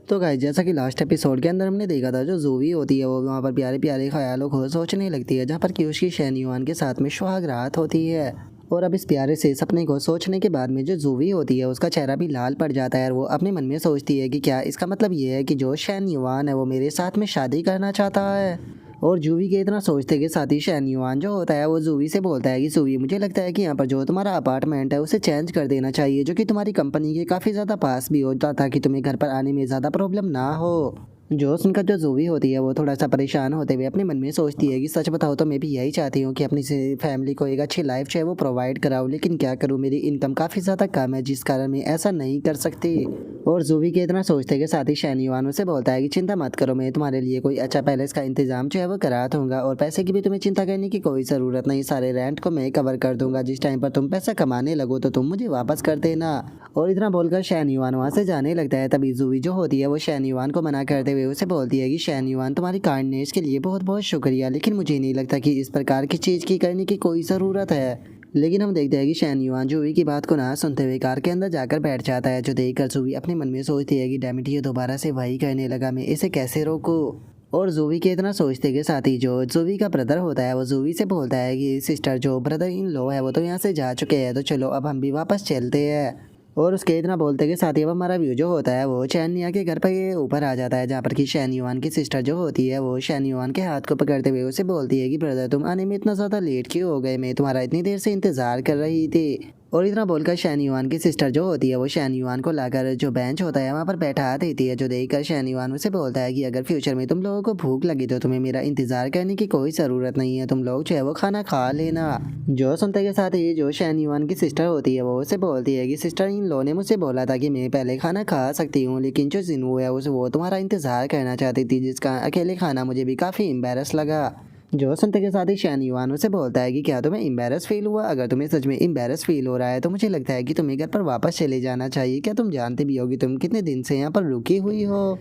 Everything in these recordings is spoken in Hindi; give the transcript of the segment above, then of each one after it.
तो गाइस जैसा कि लास्ट एपिसोड के अंदर हमने देखा था, जो जूवी होती है वो वहाँ पर प्यारे प्यारे ख्यालों को सोचने लगती है, जहाँ पर कि उसकी शैन युआन के साथ में सुहाग रात होती है। और अब इस प्यारे से सपने को सोचने के बाद में जो जूवी होती है उसका चेहरा भी लाल पड़ जाता है और वो अपने मन में सोचती है कि क्या इसका मतलब ये है कि जो शैन युआन है वो मेरे साथ में शादी करना चाहता है। और जूवी के इतना सोचते के साथ ही शैन युआन जो होता है वो जूवी से बोलता है कि जूवी, मुझे लगता है कि यहाँ पर जो तुम्हारा अपार्टमेंट है उसे चेंज कर देना चाहिए, जो कि तुम्हारी कंपनी के काफ़ी ज़्यादा पास भी होता, ताकि तुम्हें घर पर आने में ज़्यादा प्रॉब्लम ना हो। जो सुनकर जो जूवी होती है वो थोड़ा सा परेशान होते हुए अपने मन में सोचती है कि सच बताओ तो मैं भी यही चाहती हूँ कि अपनी फैमिली को एक अच्छी लाइफ जो है वो प्रोवाइड कराऊँ, लेकिन क्या करूँ, मेरी इनकम काफ़ी ज़्यादा कम है जिस कारण मैं ऐसा नहीं कर सकती। और जूवी के इतना सोचते के साथ ही शैन युआन उसे बोलता है कि चिंता मत करो, मैं तुम्हारे लिए कोई अच्छा पैलेस का इंतजाम जो है वो करा दूंगा और पैसे की भी तुम्हें चिंता करने की कोई ज़रूरत नहीं, सारे रेंट को मैं कवर कर दूंगा। जिस टाइम पर तुम पैसा कमाने लगो तो तुम मुझे वापस कर देना। और इतना बोलकर शैन युआन वहाँ से जाने लगता है। तभी जूवी जो होती है वो शैन युआन को मना करते हुए उसे बोलती है कि शैन युआन, तुम्हारी काइंडनेस के लिए बहुत बहुत शुक्रिया, लेकिन मुझे नहीं लगता कि इस प्रकार की चीज़ की करने की कोई ज़रूरत है। लेकिन हम देखते हैं कि शैन युआन जूवी की बात को ना सुनते हुए कार के अंदर जाकर बैठ जाता है, जो देखकर जूवी अपने मन में सोचती है कि डैमिट ये दोबारा से वही करने लगा, मैं इसे कैसे रोकूं। और जूवी के इतना सोचते के साथ ही जो जूवी का ब्रदर होता है वो जूवी से बोलता है कि सिस्टर, जो ब्रदर इन लो है वो तो यहाँ से जा चुके हैं, तो चलो अब हम भी वापस चलते हैं। और उसके इतना बोलते के साथ ही अब हमारा व्यू जो होता है वो शैनिया के घर पर ये ऊपर आ जाता है, जहाँ पर कि शैन युआन की सिस्टर जो होती है वो शैन युआन के हाथ को पकड़ते हुए उसे बोलती है कि ब्रदर, तुम आने में इतना ज़्यादा लेट क्यों हो गए, मैं तुम्हारा इतनी देर से इंतज़ार कर रही थी। और इतना बोलकर शैन युआन की सिस्टर जो होती है वो शैन युआन को लाकर जो बेंच होता है वहाँ पर बैठा देती है, जो देखकर शैन युआन उसे बोलता है कि अगर फ्यूचर में तुम लोगों को भूख लगी तो तुम्हें मेरा इंतज़ार करने की कोई ज़रूरत नहीं है, तुम लोग जो है वो खाना खा लेना। जो सुनते के साथ ही जो शैन युआन की सिस्टर होती है वो उसे बोलती है कि सिस्टर, इन लोगों ने मुझसे बोला था कि मैं पहले खाना खा सकती हूँ, लेकिन जो जिनू है उसे वो तुम्हारा इंतज़ार करना चाहती थी, जिसका अकेले खाना मुझे भी काफ़ी एम्बेरस लगा। जो सुनते के साथ ही शैन युआन उसे बोलता है कि क्या तुम्हें एम्बेरस फील हुआ, अगर तुम्हें सच में एम्बेरस फील हो रहा है तो मुझे लगता है कि तुम्हें घर पर वापस चले जाना चाहिए, क्या तुम जानते भी होगी तुम कितने दिन से यहाँ पर रुकी हुई हो।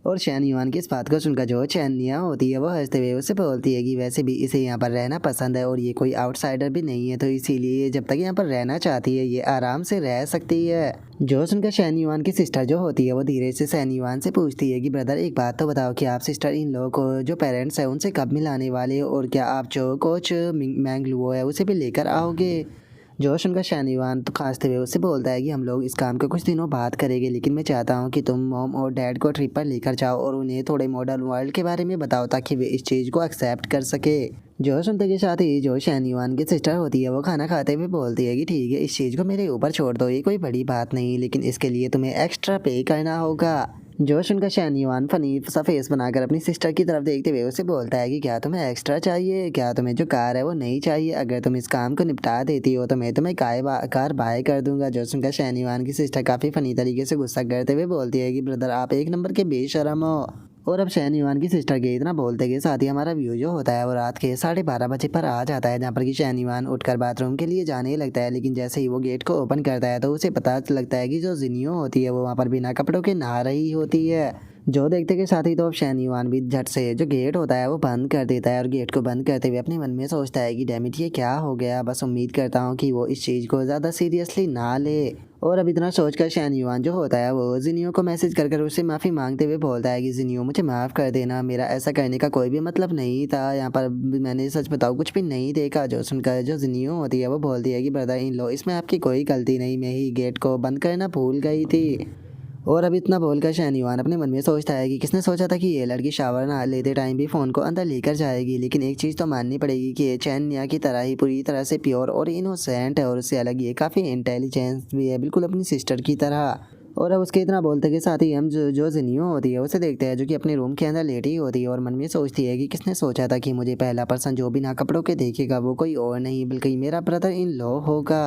और शैन युआन की इस बात को सुनकर जो चैनिया होती है वो हंसते हुए उसे बोलती है कि वैसे भी इसे यहाँ पर रहना पसंद है और ये कोई आउटसाइडर भी नहीं है, तो इसीलिए जब तक यहाँ पर रहना चाहती है ये आराम से रह सकती है। जो सुनकर शैन युआन की सिस्टर जो होती है वो धीरे से शैन युआन से पूछती है कि ब्रदर, एक बात तो बताओ कि आप सिस्टर इन लोगों को जो पेरेंट्स है उनसे कब मिलाने वाले हो, और क्या आप जो कोच मैंगलुओ है उसे भी लेकर आओगे। जोश उनका शैन युआन तो खांसते हुए उससे बोलता है कि हम लोग इस काम को कुछ दिनों बाद करेंगे, लेकिन मैं चाहता हूँ कि तुम मॉम और डैड को ट्रिप पर लेकर जाओ और उन्हें थोड़े मॉडर्न वर्ल्ड के बारे में बताओ, ताकि वे इस चीज़ को एक्सेप्ट कर सके। जो सुनते के साथ ही जो शैन युआन की सिस्टर होती है वो खाना खाते हुए बोलती है कि ठीक है, इस चीज़ को मेरे ऊपर छोड़ दो, ये कोई बड़ी बात नहीं, लेकिन इसके लिए तुम्हें एक्स्ट्रा पे करना होगा। जोश उनका शैन युआन फनी सा फेस बनाकर अपनी सिस्टर की तरफ देखते हुए उसे बोलता है कि क्या तुम्हें एक्स्ट्रा चाहिए, क्या तुम्हें जो कार है वो नहीं चाहिए, अगर तुम इस काम को निपटा देती हो तो मैं तुम्हें कार बाय कर दूंगा। जोश उनका शैन युआन की सिस्टर काफ़ी फनी तरीके से गुस्सा करते हुए बोलती है कि ब्रदर, आप एक नंबर के बेशरम हो। और अब शैन युआन की सिस्टर के इतना बोलते के साथ ही हमारा व्यू जो होता है वो रात के 12:30 बजे पर आ जाता है, जहाँ पर कि शैन युआन उठकर बाथरूम के लिए जाने लगता है, लेकिन जैसे ही वो गेट को ओपन करता है तो उसे पता लगता है कि जो जिनियो होती है वो वहाँ पर बिना कपड़ों के नहा रही होती है। जो देखते के साथ ही तो अब शैन युआन भी झट से जो गेट होता है वो बंद कर देता है, और गेट को बंद करते हुए अपने मन में सोचता है कि डैमिट ये क्या हो गया, बस उम्मीद करता हूँ कि वो इस चीज़ को ज़्यादा सीरियसली ना ले। और अब इतना सोचकर शैन युआन जो होता है वो जिनियो को मैसेज कर उससे माफ़ी मांगते हुए बोलता है कि जिनियो, मुझे माफ़ कर देना, मेरा ऐसा करने का कोई भी मतलब नहीं था, यहाँ पर मैंने सच बताऊँ कुछ भी नहीं देखा। जो सुनकर जो जिनियो होती है वो बोलती है कि ब्रदर इन लो, इसमें आपकी कोई गलती नहीं, मैं ही गेट को बंद करना भूल गई थी। और अब इतना बोलकर शैन युआन अपने मन में सोचता है कि किसने सोचा था कि ये लड़की शावर ना लेते टाइम भी फ़ोन को अंदर लेकर जाएगी, लेकिन एक चीज़ तो माननी पड़ेगी कि ये चैनिया की तरह ही पूरी तरह से प्योर और इनोसेंट है, और उससे अलग ये काफ़ी इंटेलिजेंस भी है, बिल्कुल अपनी सिस्टर की तरह। और अब उसके इतना बोलते के साथ ही हम जो जिनियो होती है उसे देखते हैं, जो कि अपने रूम के अंदर लेटी होती है और मन में सोचती है कि किसने सोचा था कि मुझे पहला पर्सन जो बिना कपड़ों के देखेगा वो कोई और नहीं बल्कि मेरा ब्रदर इन लॉ होगा।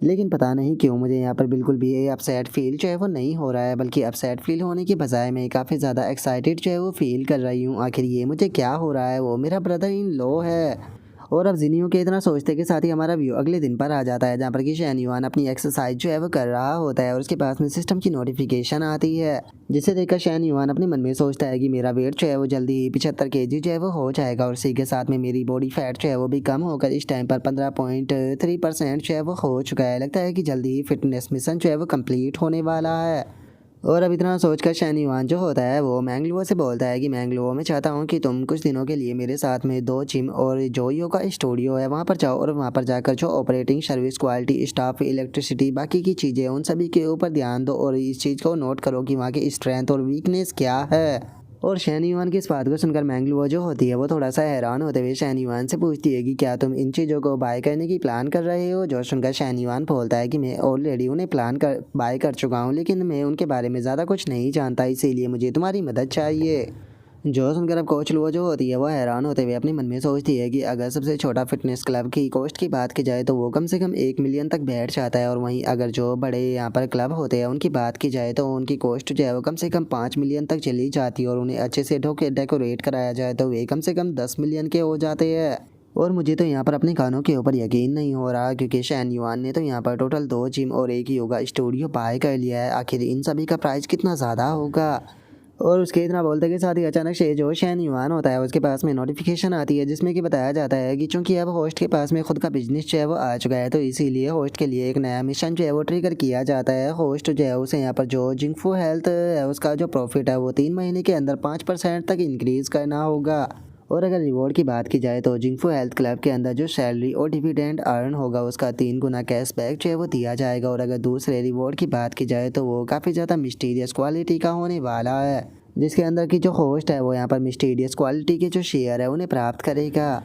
लेकिन पता नहीं क्यों मुझे यहाँ पर बिल्कुल भी अपसेट फील जो है वो नहीं हो रहा है, बल्कि अपसेट फील होने की बजाय मैं काफ़ी ज़्यादा एक्साइटेड जो है वो फील कर रही हूँ। आखिर ये मुझे क्या हो रहा है, वो मेरा ब्रदर इन लॉ है। और अब जिनियो के इतना सोचते के साथ ही हमारा व्यू अगले दिन पर आ जाता है, जहाँ पर कि शैन युआन अपनी एक्सरसाइज जो है वो कर रहा होता है और उसके पास में सिस्टम की नोटिफिकेशन आती है, जिसे देखकर शैन युआन अपने मन में सोचता है कि मेरा वेट जो है वो जल्दी ही 75 kg जो है वो हो जाएगा, और इसी के साथ में मेरी बॉडी फैट जो है वो भी कम होकर इस टाइम पर 15.3% जो है वो हो चुका है। लगता है कि जल्दी ही फिटनेस मिशन जो है वो कंप्लीट होने वाला है। और अब इतना सोचकर शैन युआन जो होता है वो मैंगलुओ से बोलता है कि मैंगलुओ मैं चाहता हूँ कि तुम कुछ दिनों के लिए मेरे साथ में 2 जिम और जो योगा स्टूडियो है वहाँ पर जाओ और वहाँ पर जाकर जो operating service quality staff electricity बाकी की चीज़ें उन सभी के ऊपर ध्यान दो और इस चीज़ को नोट करो कि वहाँ की स्ट्रेंथ और वीकनेस क्या है। और शैन युआन की इस बात को सुनकर मैंगलुओ जो होती है वो थोड़ा सा हैरान होते हुए शैन युआन से पूछती है कि क्या तुम इन चीज़ों को बाय करने की प्लान कर रहे हो। जो सुनकर शैन युआन बोलता है कि मैं ऑलरेडी उन्हें बाय कर चुका हूँ, लेकिन मैं उनके बारे में ज़्यादा कुछ नहीं जानता, इसीलिए मुझे तुम्हारी मदद चाहिए। जो सुनकर अब कोच लुओ जो होती है वो हैरान होते हुए अपने मन में सोचती है कि अगर सबसे छोटा फिटनेस क्लब की कॉस्ट की बात की जाए तो वो कम से कम 1 मिलियन तक बैठ जाता है, और वहीं अगर जो बड़े यहाँ पर क्लब होते हैं उनकी बात की जाए तो उनकी कॉस्ट जो है वो कम से कम 5 मिलियन तक चली जाती है, और उन्हें अच्छे से डेकोरेट कराया जाए तो वे कम से कम 10 मिलियन के हो जाते हैं। और मुझे तो यहाँ पर अपने कानों के ऊपर यकीन नहीं हो रहा, क्योंकि शैन युआन ने तो यहाँ पर टोटल 2 जिम और एक योगा स्टूडियो बाय कर लिया है। आखिर इन सभी का प्राइस कितना ज़्यादा होगा। और उसके इतना बोलते के साथ ही अचानक से जो शैन युआन होता है उसके पास में नोटिफिकेशन आती है, जिसमें कि बताया जाता है कि चूंकि अब होस्ट के पास में खुद का बिजनेस जो है वो आ चुका है, तो इसीलिए होस्ट के लिए एक नया मिशन जो है वो ट्रिगर किया जाता है। होस्ट जो है उसे यहाँ पर जो जिंगफू हेल्थ है उसका जो प्रॉफिट है वो 3 महीने के अंदर 5% तक इंक्रीज करना होगा। और अगर रिवॉर्ड की बात की जाए तो जिंगफू हेल्थ क्लब के अंदर जो सैलरी और डिविडेंड अर्न होगा उसका 3 गुना कैशबैक जो है वो दिया जाएगा। और अगर दूसरे रिवॉर्ड की बात की जाए तो वो काफ़ी ज़्यादा मिस्टीरियस क्वालिटी का होने वाला है, जिसके अंदर की जो होस्ट है वो यहाँ पर मिस्टीरियस क्वालिटी के जो शेयर है उन्हें प्राप्त करेगा।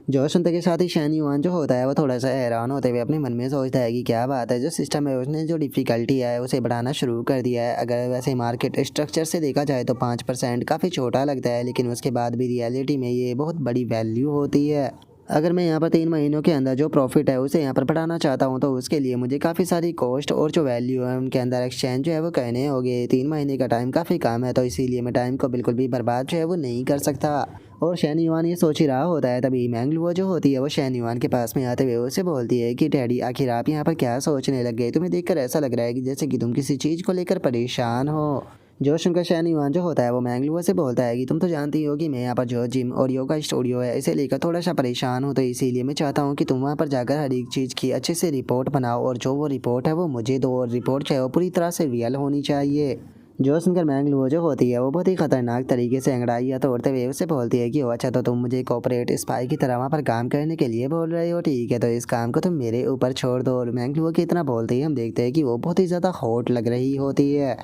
जो सुनते के साथ ही शैन युआन जो होता है वो थोड़ा सा हैरान होते हुए अपने मन में सोचता है कि क्या बात है, जो सिस्टम है उसने जो डिफ़िकल्टी है उसे बढ़ाना शुरू कर दिया है। अगर वैसे मार्केट स्ट्रक्चर से देखा जाए तो 5% काफ़ी छोटा लगता है, लेकिन उसके बाद भी रियलिटी में ये बहुत बड़ी वैल्यू होती है। अगर मैं यहाँ पर 3 महीनों के अंदर जो प्रॉफिट है उसे यहाँ पर बढ़ाना चाहता हूँ तो उसके लिए मुझे काफ़ी सारी कॉस्ट और जो वैल्यू है उनके अंदर एक्सचेंज जो है वो करने होंगे। 3 महीने का टाइम काफ़ी कम है, तो इसीलिए मैं टाइम को बिल्कुल भी बर्बाद जो है वो नहीं कर सकता। और शैन युआन ये सोच ही रहा होता है, तभी मैंगलुओ जो होती है वो शैन युआन के पास में आते हुए उससे बोलती है कि डैडी आखिर आप यहाँ पर क्या सोचने लग गए, तुम्हें देखकर ऐसा लग रहा है कि जैसे कि तुम किसी चीज़ को लेकर परेशान हो। जो सुनकर शैन युआन जो होता है वो मैंगलुओ से बोलता है कि तुम तो जानती हो कि मैं यहाँ पर जो जिम और योगा स्टूडियो है इसे लेकर थोड़ा सा परेशान हूँ, तो इसीलिए मैं चाहता हूँ कि तुम वहाँ पर जाकर हर एक चीज़ की अच्छे से रिपोर्ट बनाओ और जो वो रिपोर्ट है वो मुझे दो, और रिपोर्ट जो है वो पूरी तरह से रियल होनी चाहिए। जो सुनकर मैंगलुओ जो होती है वो बहुत ही खतरनाक तरीके से अंगड़ाइयाँ तोड़ते हुए उससे बोलती है कि ओ अच्छा, तो तुम मुझे कॉपरेट स्पाई की तरह वहाँ पर काम करने के लिए बोल रहे हो, ठीक है तो इस काम को तुम मेरे ऊपर छोड़ दो। और मैंगलुओ की इतना बोलते ही हम देखते हैं कि वो बहुत ही ज़्यादा हॉट लग रही होती है।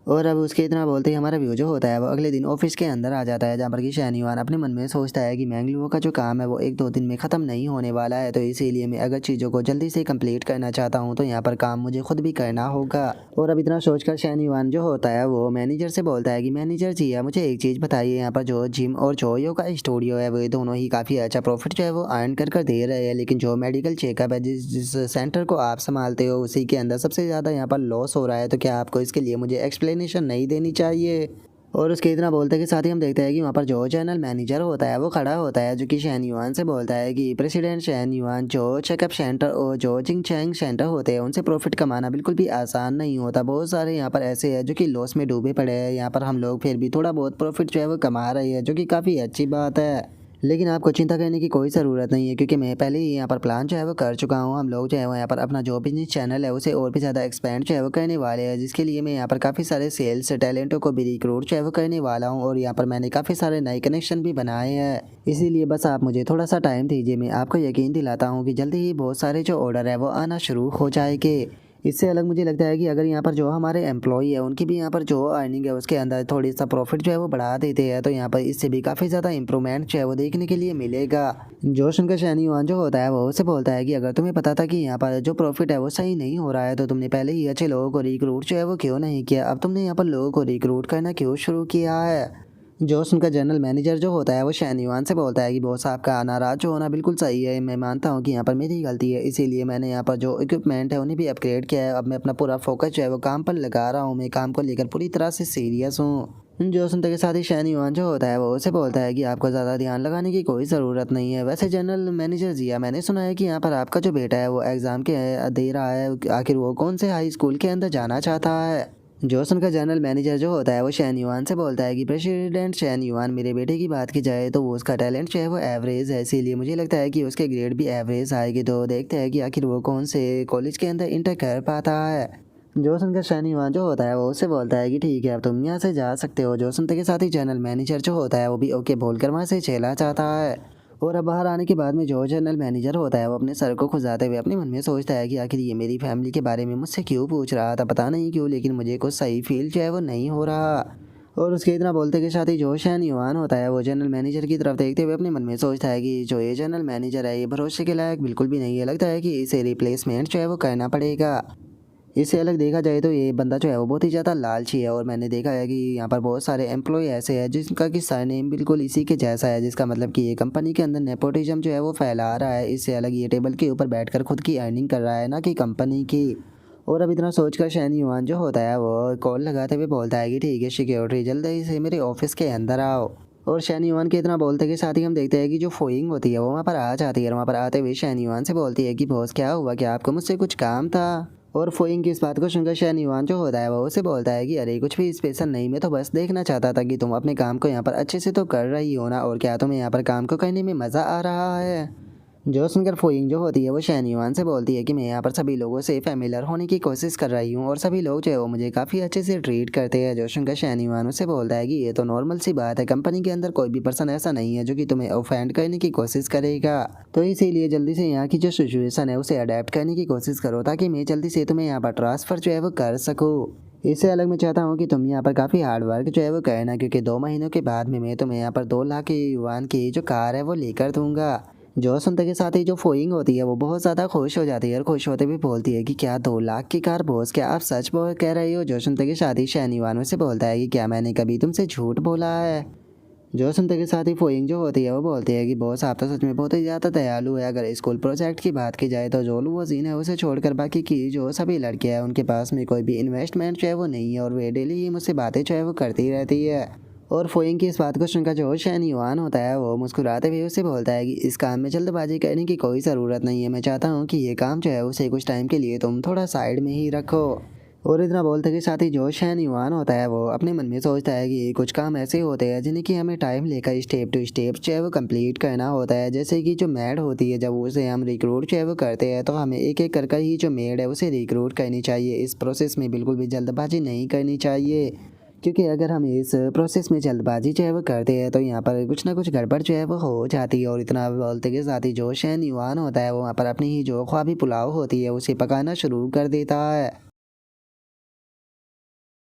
और अब उसके इतना बोलते ही हमारा व्यू जो होता है वो अगले दिन ऑफिस के अंदर आ जाता है, जहाँ पर कि शैन युआन अपने मन में सोचता है कि मैंगलुओ का जो काम है वो 1-2 दिन में ख़त्म नहीं होने वाला है, तो इसीलिए मैं अगर चीज़ों को जल्दी से कंप्लीट करना चाहता हूँ तो यहाँ पर काम मुझे खुद भी करना होगा। और अब इतना सोचकर शैन युआन जो होता है वो मैनेजर से बोलता है कि मैनेजर जी है, मुझे एक चीज़ बताइए, यहाँ पर जो जिम और जो योगा स्टूडियो है वो दोनों ही काफ़ी अच्छा प्रॉफिट जो है वो अर्न कर दे रहे हैं, लेकिन जो मेडिकल चेकअप है जिस सेंटर को आप संभालते हो उसी के अंदर सबसे ज़्यादा यहाँ पर लॉस हो रहा है, तो क्या आपको इसके लिए मुझे एक्सप्लेनेशन नहीं देनी चाहिए। और उसके इतना बोलते के साथ ही हम देखते हैं कि वहाँ पर जो चैनल मैनेजर होता है वो खड़ा होता है, जो कि शैन युआन से बोलता है कि प्रेसिडेंट शैन युआन, जो चेकअप सेंटर और जो जिंगचैंग सेंटर होते हैं उनसे प्रॉफिट कमाना बिल्कुल भी आसान नहीं होता। बहुत सारे यहाँ पर ऐसे हैं जो कि लॉस में डूबे पड़े हैं, यहाँ पर हम लोग फिर भी थोड़ा बहुत प्रॉफिट जो है वो कमा रहे हैं, जो कि काफ़ी अच्छी बात है। लेकिन आपको चिंता करने की कोई ज़रूरत नहीं है, क्योंकि मैं पहले ही यहाँ पर प्लान जो है वो कर चुका हूँ। हम लोग जो है वो यहाँ पर अपना जो बिजनेस चैनल है उसे और भी ज़्यादा एक्सपेंड जो है वो करने वाले हैं, जिसके लिए मैं यहाँ पर काफ़ी सारे सेल्स टैलेंटों को भी रिक्रूट जो है वो करने वाला हूँ, और यहाँ पर मैंने काफ़ी सारे नए कनेक्शन भी बनाए हैं। इसीलिए बस आप मुझे थोड़ा सा टाइम दीजिए, मैं आपको यकीन दिलाता हूँ कि जल्दी ही बहुत सारे जो ऑर्डर है वो आना शुरू हो जाएंगे। इससे अलग मुझे लगता है कि अगर यहाँ पर जो हमारे एम्प्लॉई है उनकी भी यहाँ पर जो अर्निंग है उसके अंदर थोड़ी सा प्रॉफिट जो है वो बढ़ा देते हैं, तो यहाँ पर इससे भी काफ़ी ज़्यादा इंप्रूवमेंट जो है वो देखने के लिए मिलेगा। जो सुनकर शैन युआन जो होता है वो उसे बोलता है कि अगर तुम्हें पता था कि यहाँ पर जो प्रॉफिट है वो सही नहीं हो रहा है, तो तुमने पहले ही अच्छे लोगों को रिक्रूट जो है वो क्यों नहीं किया, अब तुमने यहाँ पर लोगों को रिक्रूट करना क्यों शुरू किया है। जो उनका जनरल मैनेजर जो होता है वो शैन युआन से बोलता है कि बॉस आपका नाराज जो होना बिल्कुल सही है, मैं मानता हूँ कि यहाँ पर मेरी गलती है, इसीलिए मैंने यहाँ पर जो इक्विपमेंट है उन्हें भी अपग्रेड किया है। अब मैं अपना पूरा फोकस जो है वो काम पर लगा रहा हूँ, मैं काम को लेकर पूरी तरह से सीरियस हूँ। जो सुनते के साथ ही शैन युआन जो होता है वो उसे बोलता है कि आपको ज़्यादा ध्यान लगाने की कोई ज़रूरत नहीं है। वैसे जनरल मैनेजर जिया, मैंने सुना है कि यहाँ पर आपका जो बेटा है वो एग्ज़ाम के दे रहा है, आखिर वो कौन से हाई स्कूल के अंदर जाना चाहता है। जोसन का जनरल मैनेजर जो होता है वो शैन युआन से बोलता है कि प्रेसिडेंट शैन युआन, मेरे बेटे की बात की जाए तो वो उसका टैलेंट जो है वो एवरेज है, इसीलिए मुझे लगता है कि उसके ग्रेड भी एवरेज आएगी, तो देखते हैं कि आखिर वो कौन से कॉलेज के अंदर इंटर कर पाता है। जो सुनकर शैनी युआन जो होता है वो उससे बोलता है कि ठीक है अब तुम यहाँ से जा सकते हो। जो सुनते के साथ ही जनरल मैनेजर जो होता है वो भी ओके बोलकर वहाँ से चला जाता है। और अब बाहर आने के बाद में जो जनरल मैनेजर होता है वो अपने सर को खुजाते हुए अपने मन में सोचता है कि आखिर ये मेरी फैमिली के बारे में मुझसे क्यों पूछ रहा था, पता नहीं क्यों, लेकिन मुझे कुछ सही फील जो है वो नहीं हो रहा। और उसके इतना बोलते के साथ ही जो शैनी युआन होता है वो जनरल मैनेजर की तरफ देखते हुए अपने मन में सोचता है कि जो ये जनरल मैनेजर है ये भरोसे के लायक बिल्कुल भी नहीं है। लगता है कि इसे रिप्लेसमेंट जो है वो करना पड़ेगा। इससे अलग देखा जाए तो ये बंदा जो है वो बहुत ही ज़्यादा लालची है। और मैंने देखा है कि यहाँ पर बहुत सारे एम्प्लॉय ऐसे हैं जिनका कि सरनेम बिल्कुल इसी के जैसा है, जिसका मतलब कि ये कंपनी के अंदर नेपोटिज्म जो है वो फैला रहा है। इससे अलग ये टेबल के ऊपर बैठकर खुद की अर्निंग कर रहा है, ना कि कंपनी की। और अब इतना सोचकर शैनी युआन जो होता है वो कॉल लगाते हुए बोलता है कि ठीक है सिक्योरिटी जल्दी से मेरे ऑफिस के अंदर आओ। और शैनी युआन के इतना बोलते के साथ ही हम देखते हैं कि जो फोइंग होती है वो वहाँ पर आ जाती है। और वहाँ पर आते हुए शैनी युआन से बोलती है कि बॉस क्या हुआ, क्या आपको मुझसे कुछ काम था। और फोइंग की इस बात को सुनकर शैनी युआन जो होता है वो उसे बोलता है कि अरे कुछ भी स्पेशल नहीं, मैं तो बस देखना चाहता था कि तुम अपने काम को यहाँ पर अच्छे से तो कर रही हो ना, और क्या तुम्हें यहाँ पर काम को करने में मज़ा आ रहा है। जो सुनकर फोइंग जो होती है वो शैनी युआन से बोलती है कि मैं यहाँ पर सभी लोगों से फेमिलियर होने की कोशिश कर रही हूँ और सभी लोग जो है वो मुझे काफ़ी अच्छे से ट्रीट करते हैं। जो सुनकर शैनी युआन उससे बोलता है कि ये तो नॉर्मल सी बात है, कंपनी के अंदर कोई भी पर्सन ऐसा नहीं है जो कि तुम्हें ऑफेंड करने की कोशिश करेगा। तो इसीलिए जल्दी से यहाँ की जो सिचुएशन है उसे अडेप्ट करने की कोशिश करो ताकि मैं जल्दी से तुम्हें यहाँ पर ट्रांसफ़र जो है वो कर सकूँ। इससे अलग मैं चाहता हूँ कि तुम यहाँ पर काफ़ी हार्ड वर्क जो है वो करना, क्योंकि 2 महीनों के बाद में मैं तुम्हें यहाँ पर 2 लाख के युआन की जो कार है वो लेकर दूंगा। जो सुनते के साथ ही जो फोइंग होती है वो बहुत ज़्यादा खुश हो जाती है और खुश होते भी बोलती है कि क्या 2 लाख की कार बॉस, क्या आप सच बोल कह रही हो। जो सुनते के साथ ही शैनी युआन से बोलता है कि क्या मैंने कभी तुमसे झूठ बोला है। जो सुनते के साथ ही फोइंग जो होती है वो बोलती है कि बॉस आप तो सच में बहुत ही ज़्यादा दयालु है। अगर स्कूल प्रोजेक्ट की बात की जाए तो जोलू वजीन है उसे छोड़कर बाकी की जो सभी लड़कियां हैं उनके पास में कोई भी इन्वेस्टमेंट जो है वो नहीं है और वे डेली ही मुझसे बातें जो है वो करती रहती है। और फोइंग की इस बात को सुनकर जो शैनी युआन होता है वो मुस्कुराते हुए उसे बोलता है कि इस काम में जल्दबाजी करने की कोई ज़रूरत नहीं है, मैं चाहता हूँ कि ये काम जो है उसे कुछ टाइम के लिए तुम थोड़ा साइड में ही रखो। और इतना बोलते के साथ ही जो शैनी युआन होता है वो अपने मन में सोचता है कि कुछ काम ऐसे होते हैं जिन्हें कि हमें टाइम लेकर स्टेप टू स्टेप जो है वो कंप्लीट करना होता है। जैसे कि जो मेड होती है जब उसे हम रिक्रूट जो है वो करते हैं तो हमें एक एक कर ही जो मेड है उसे रिक्रूट करनी चाहिए। इस प्रोसेस में बिल्कुल भी जल्दबाजी नहीं करनी चाहिए, क्योंकि अगर हम इस प्रोसेस में जल्दबाजी जो है वो करते हैं तो यहाँ पर कुछ ना कुछ गड़बड़ जो है वो हो जाती है। और इतना बोलते के साथ ही जो शैनी युआन होता है वो वहाँ पर अपनी ही जो ख्वाबी पुलाव होती है उसे पकाना शुरू कर देता है।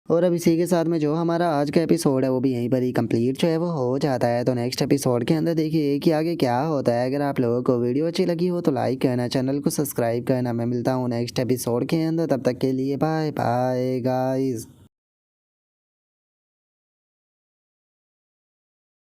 और अब इसी के साथ में जो हमारा आज का एपिसोड है वो भी यहीं पर ही कंप्लीट जो है वो हो जाता है। तो नेक्स्ट एपिसोड के अंदर देखिए कि आगे क्या होता है। अगर आप लोगों को वीडियो अच्छी लगी हो तो लाइक करना, चैनल को सब्सक्राइब करना। मैं मिलता हूँ नेक्स्ट एपिसोड के अंदर, तब तक के लिए बाय बाय गाइस।